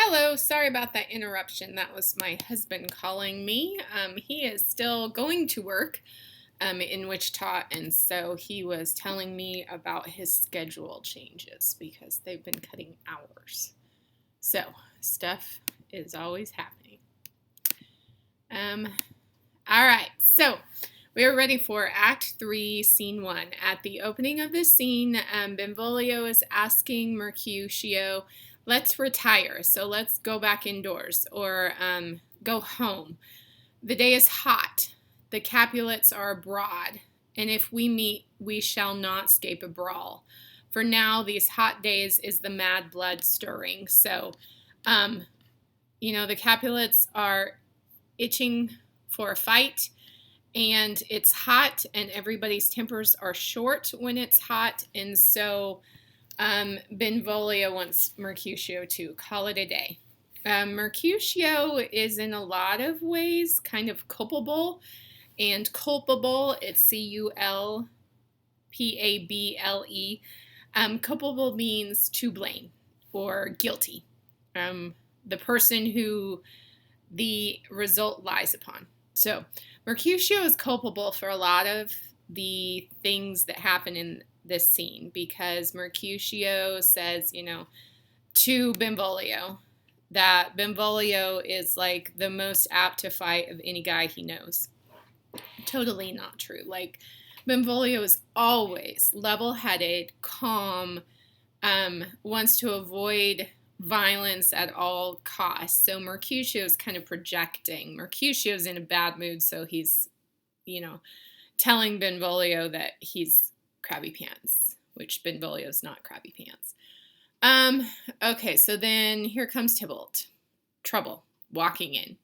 Hello, sorry about that interruption. That was my husband calling me. He is still going to work in Wichita, and so he was telling me about his schedule changes because they've been cutting hours. So, stuff is always happening. All right, so we are ready for Act 3, Scene 1. At the opening of this scene, Benvolio is asking Mercutio, let's retire, so let's go back indoors, or go home. The day is hot, the Capulets are abroad, and if we meet, we shall not escape a brawl. For now, these hot days is the mad blood stirring. So, the Capulets are itching for a fight, and it's hot, and everybody's tempers are short when it's hot, and so Benvolio wants Mercutio to call it a day. Mercutio is in a lot of ways kind of culpable, and culpable, it's C-U-L-P-A-B-L-E. Culpable means to blame or guilty. The person who the result lies upon. So Mercutio is culpable for a lot of the things that happen in this scene because Mercutio says, to Benvolio that Benvolio is like the most apt to fight of any guy he knows. Totally not true. Like, Benvolio is always level-headed, calm, wants to avoid violence at all costs. So Mercutio is kind of projecting. Mercutio's in a bad mood, so he's, telling Benvolio that he's crabby pants, which Benvolio's not crabby pants. Okay, so then here comes Tybalt. Trouble, walking in.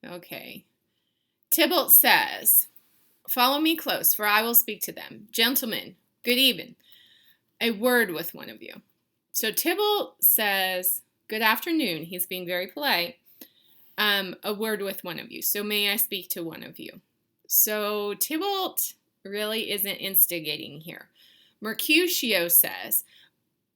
Okay. Tybalt says, follow me close, for I will speak to them. Gentlemen, good even. A word with one of you. So Tybalt says, good afternoon. He's being very polite. A word with one of you. So may I speak to one of you? So Tybalt really isn't instigating here. Mercutio says,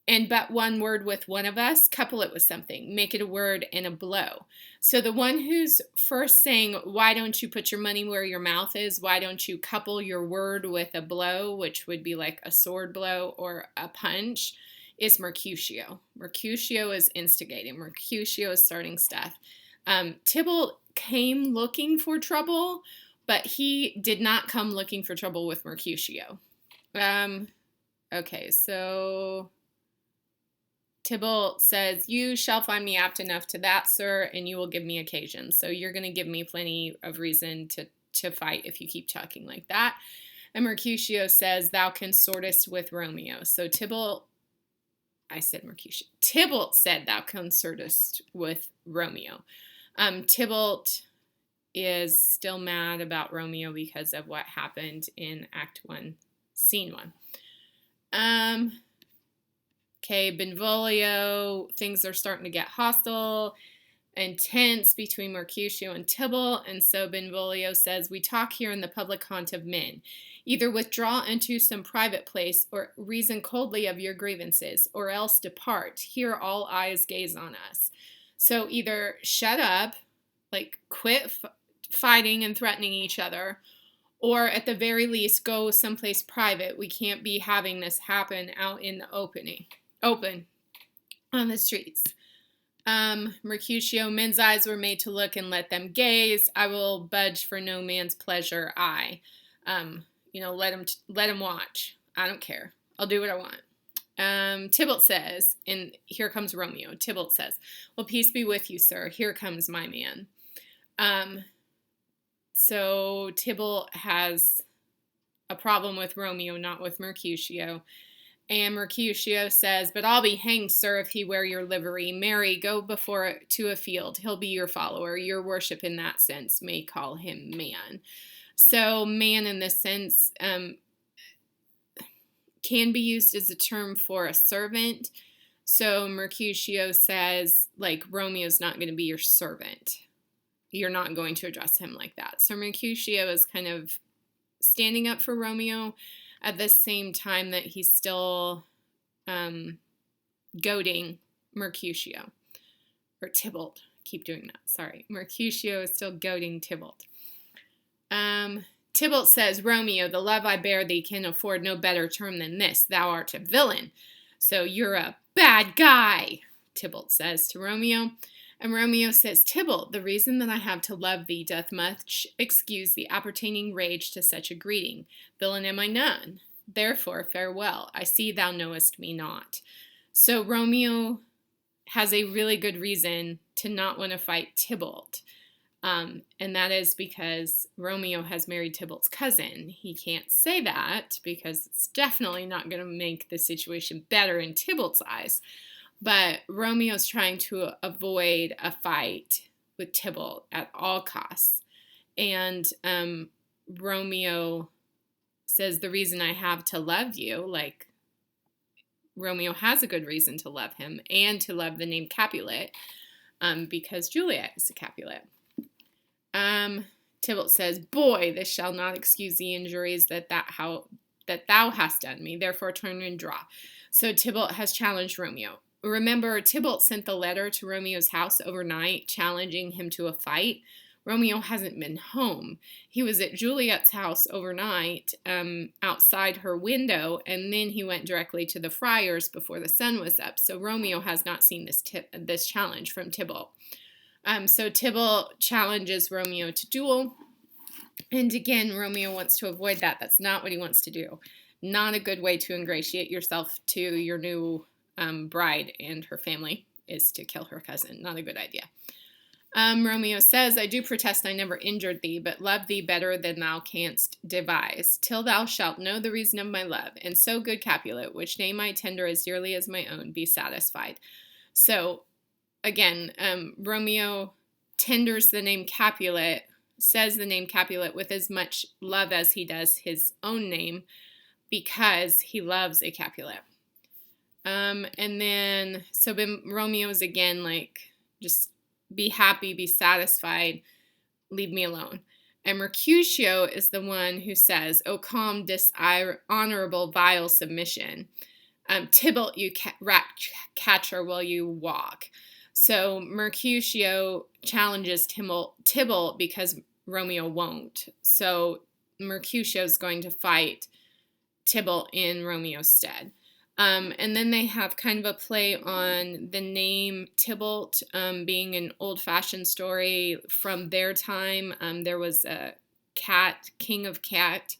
and but one word with one of us, couple it with something. Make it a word and a blow. So the one who's first saying, why don't you put your money where your mouth is? Why don't you couple your word with a blow, which would be like a sword blow or a punch, is Mercutio. Mercutio is instigating. Mercutio is starting stuff. Tybalt came looking for trouble, but he did not come looking for trouble with Mercutio. Okay, so Tybalt says, you shall find me apt enough to that, sir, and you will give me occasion. So you're going to give me plenty of reason to fight if you keep talking like that. And Mercutio says, thou consortest with Romeo. So Tybalt said, thou consortest with Romeo. Tybalt is still mad about Romeo because of what happened in Act 1, Scene 1. Okay, Benvolio, things are starting to get hostile and tense between Mercutio and Tybalt, and so Benvolio says, we talk here in the public haunt of men. Either withdraw into some private place, or reason coldly of your grievances, or else depart. Here all eyes gaze on us. So either shut up, like quit fighting and threatening each other, or at the very least go someplace private. We can't be having this happen out in the open on the streets. Mercutio, men's eyes were made to look and let them gaze. I will budge for no man's pleasure. Let him watch. I don't care. I'll do what I want. Tybalt says, and here comes Romeo. Tybalt says, well, peace be with you, sir. Here comes my man. So Tybalt has a problem with Romeo, not with Mercutio. And Mercutio says, but I'll be hanged, sir, if he wear your livery. Marry, go before to a field. He'll be your follower. Your worship in that sense may call him man. So man in this sense can be used as a term for a servant. So Mercutio says, like, Romeo's not going to be your servant. You're not going to address him like that. So Mercutio is kind of standing up for Romeo at the same time that he's still goading Mercutio. Or Tybalt. Keep doing that. Sorry. Mercutio is still goading Tybalt. Tybalt says, Romeo, the love I bear thee can afford no better term than this. Thou art a villain. So you're a bad guy, Tybalt says to Romeo. And Romeo says, Tybalt, the reason that I have to love thee doth much excuse the appertaining rage to such a greeting. Villain am I none. Therefore, farewell. I see thou knowest me not. So Romeo has a really good reason to not want to fight Tybalt. And that is because Romeo has married Tybalt's cousin. He can't say that because it's definitely not going to make the situation better in Tybalt's eyes. But Romeo's trying to avoid a fight with Tybalt at all costs. And Romeo says, the reason I have to love you, like Romeo has a good reason to love him and to love the name Capulet, because Juliet is a Capulet. Tybalt says, boy, this shall not excuse the injuries that thou hast done me, therefore turn and draw. So Tybalt has challenged Romeo. Remember, Tybalt sent the letter to Romeo's house overnight, challenging him to a fight. Romeo hasn't been home. He was at Juliet's house overnight, outside her window, and then he went directly to the friars before the sun was up. So Romeo has not seen this challenge from Tybalt. So Tybalt challenges Romeo to duel. And again, Romeo wants to avoid that. That's not what he wants to do. Not a good way to ingratiate yourself to your new bride and her family is to kill her cousin. Not a good idea. Romeo says, I do protest I never injured thee, but love thee better than thou canst devise, till thou shalt know the reason of my love. And so, good Capulet, which name I tender as dearly as my own, be satisfied. So, again, Romeo tenders the name Capulet, says the name Capulet with as much love as he does his own name, because he loves a Capulet. And then, so Romeo's again like, just be happy, be satisfied, leave me alone. And Mercutio is the one who says, O calm, dishonorable, vile submission. Tybalt, you rat catcher, will you walk? So Mercutio challenges Tybalt because Romeo won't. So Mercutio's going to fight Tybalt in Romeo's stead. And then they have kind of a play on the name Tybalt being an old-fashioned story from their time. There was a king of cats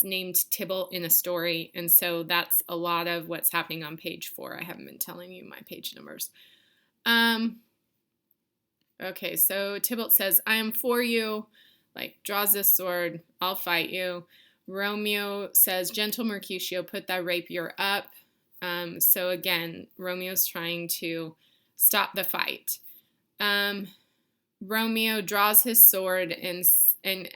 named Tybalt in a story, and so that's a lot of what's happening on page 4. I haven't been telling you my page numbers. Okay, so Tybalt says, I am for you, like draws this sword, I'll fight you. Romeo says, gentle Mercutio, put thy rapier up. So again, Romeo's trying to stop the fight. Romeo draws his sword and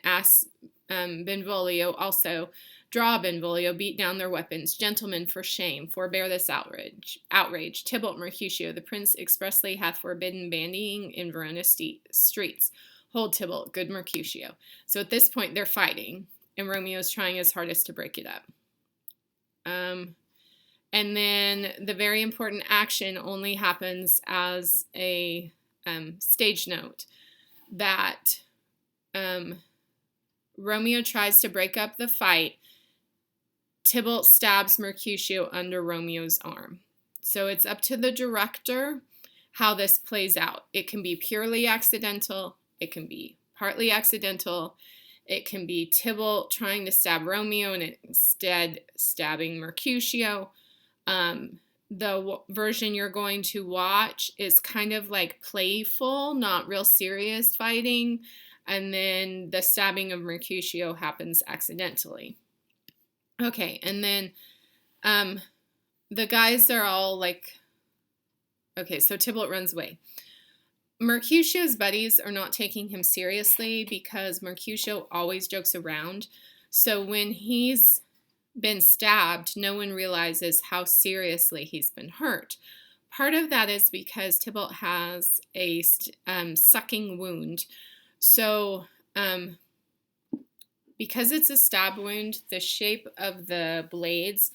asks Benvolio also, draw Benvolio, beat down their weapons. Gentlemen, for shame, forbear this outrage. Tybalt Mercutio, the prince expressly hath forbidden bandying in Verona streets. Hold Tybalt, good Mercutio. So at this point, they're fighting. And Romeo's trying his hardest to break it up. And then the very important action only happens as a stage note that Romeo tries to break up the fight. Tybalt stabs Mercutio under Romeo's arm. So it's up to the director how this plays out. It can be purely accidental. It can be partly accidental. It can be Tybalt trying to stab Romeo and instead stabbing Mercutio. The version you're going to watch is kind of like playful, not real serious fighting. And then the stabbing of Mercutio happens accidentally. Okay, and then the guys are all like, okay, so Tybalt runs away. Mercutio's buddies are not taking him seriously because Mercutio always jokes around. So when he's been stabbed, no one realizes how seriously he's been hurt. Part of that is because Tybalt has a sucking wound. So because it's a stab wound, the shape of the blades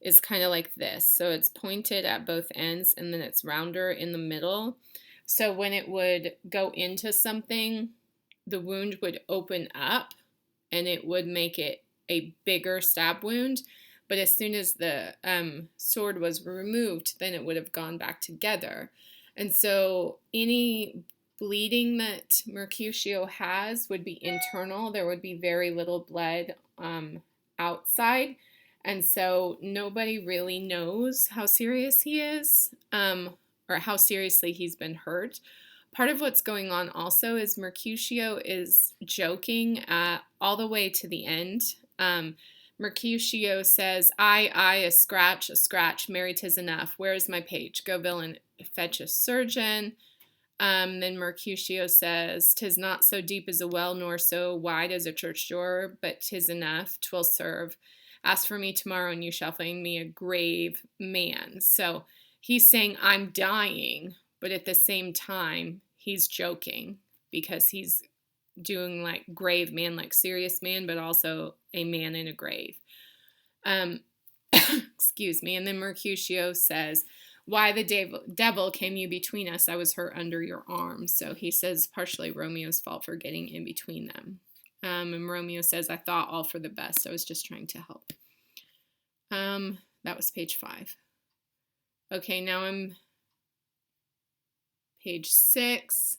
is kind of like this. So it's pointed at both ends and then it's rounder in the middle. So when it would go into something, the wound would open up and it would make it a bigger stab wound. But as soon as the sword was removed, then it would have gone back together. And so any bleeding that Mercutio has would be internal. There would be very little blood outside. And so nobody really knows how serious he is or how seriously he's been hurt. Part of what's going on also is Mercutio is joking all the way to the end. Mercutio says, I, a scratch, Mary, 'tis enough. Where is my page? Go, villain, fetch a surgeon. Then Mercutio says, 'tis not so deep as a well, nor so wide as a church door, but 'tis enough, 'twill serve. Ask for me tomorrow, and you shall find me a grave man. So he's saying, I'm dying, but at the same time, he's joking because he's doing like grave man, like serious man, but also a man in a grave. Excuse me. And then Mercutio says, why the devil came you between us? I was hurt under your arm. So he says partially Romeo's fault for getting in between them. And Romeo says, I thought all for the best. I was just trying to help. That was page 5. Okay, now I'm page 6.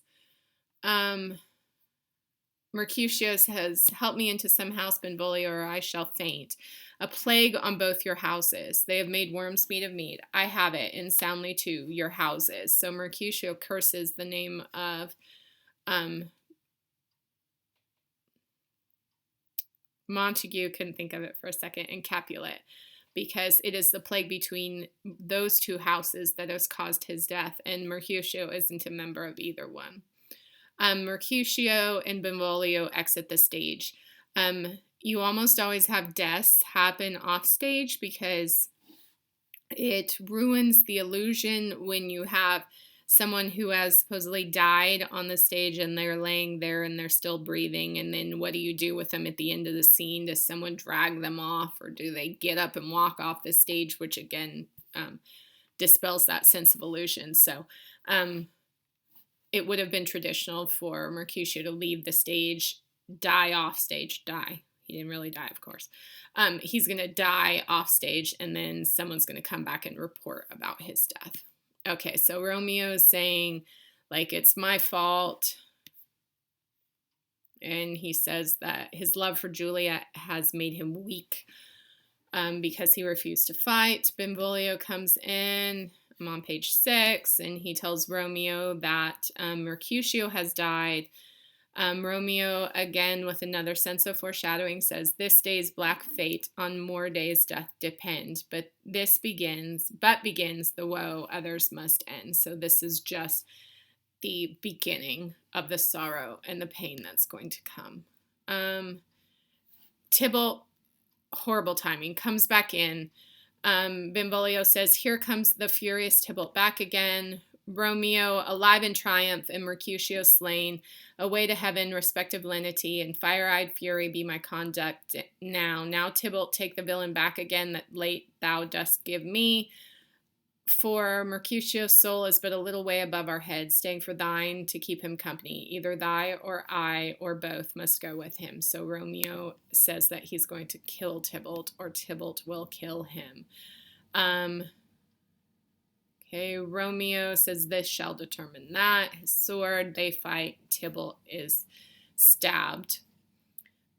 Mercutio says, help me into some house, Benvolio, or I shall faint. A plague on both your houses. They have made worms meat of meat. I have it, and soundly too, your houses. So Mercutio curses the name of Montague, couldn't think of it for a second, and Capulet, because it is the plague between those two houses that has caused his death, and Mercutio isn't a member of either one. Mercutio and Benvolio exit the stage. You almost always have deaths happen off stage because it ruins the illusion when you have someone who has supposedly died on the stage and they're laying there and they're still breathing. And then what do you do with them at the end of the scene? Does someone drag them off, or do they get up and walk off the stage, which again dispels that sense of illusion. So it would have been traditional for Mercutio to leave the stage, die off stage, die. He didn't really die, of course. He's going to die off stage, and then someone's going to come back and report about his death. Okay, so Romeo is saying, like, it's my fault. And he says that his love for Juliet has made him weak because he refused to fight. Benvolio comes in. I'm on page 6, and he tells Romeo that Mercutio has died. Romeo, again, with another sense of foreshadowing, says, this day's black fate on more days doth depend, but begins the woe others must end. So this is just the beginning of the sorrow and the pain that's going to come. Tybalt, horrible timing, comes back in. Benvolio says, here comes the furious Tybalt back again. Romeo, alive in triumph, and Mercutio slain. Away to heaven, respective lenity, and fire-eyed fury be my conduct now. Now, Tybalt, take the villain back again that late thou dost give me. For Mercutio's soul is but a little way above our heads, staying for thine to keep him company. Either thy or I or both must go with him. So Romeo says that he's going to kill Tybalt, or Tybalt will kill him. Okay, Romeo says this shall determine that. His sword, they fight. Tybalt is stabbed.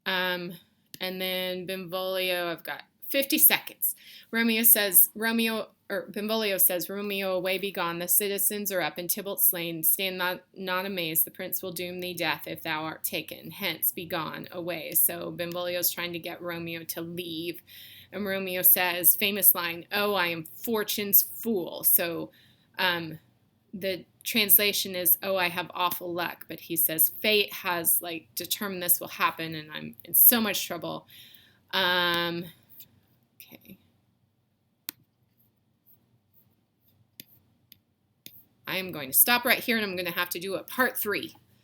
And then Benvolio, I've got 50 seconds. Benvolio says, Romeo, away be gone. The citizens are up, and Tybalt slain. Stand not amazed. The prince will doom thee death if thou art taken. Hence, be gone, away. So Benvolio's trying to get Romeo to leave. And Romeo says, famous line, oh, I am fortune's fool. So the translation is, oh, I have awful luck. But he says, fate has determined this will happen, and I'm in so much trouble. Okay. I am going to stop right here, and I'm going to have to do a part 3.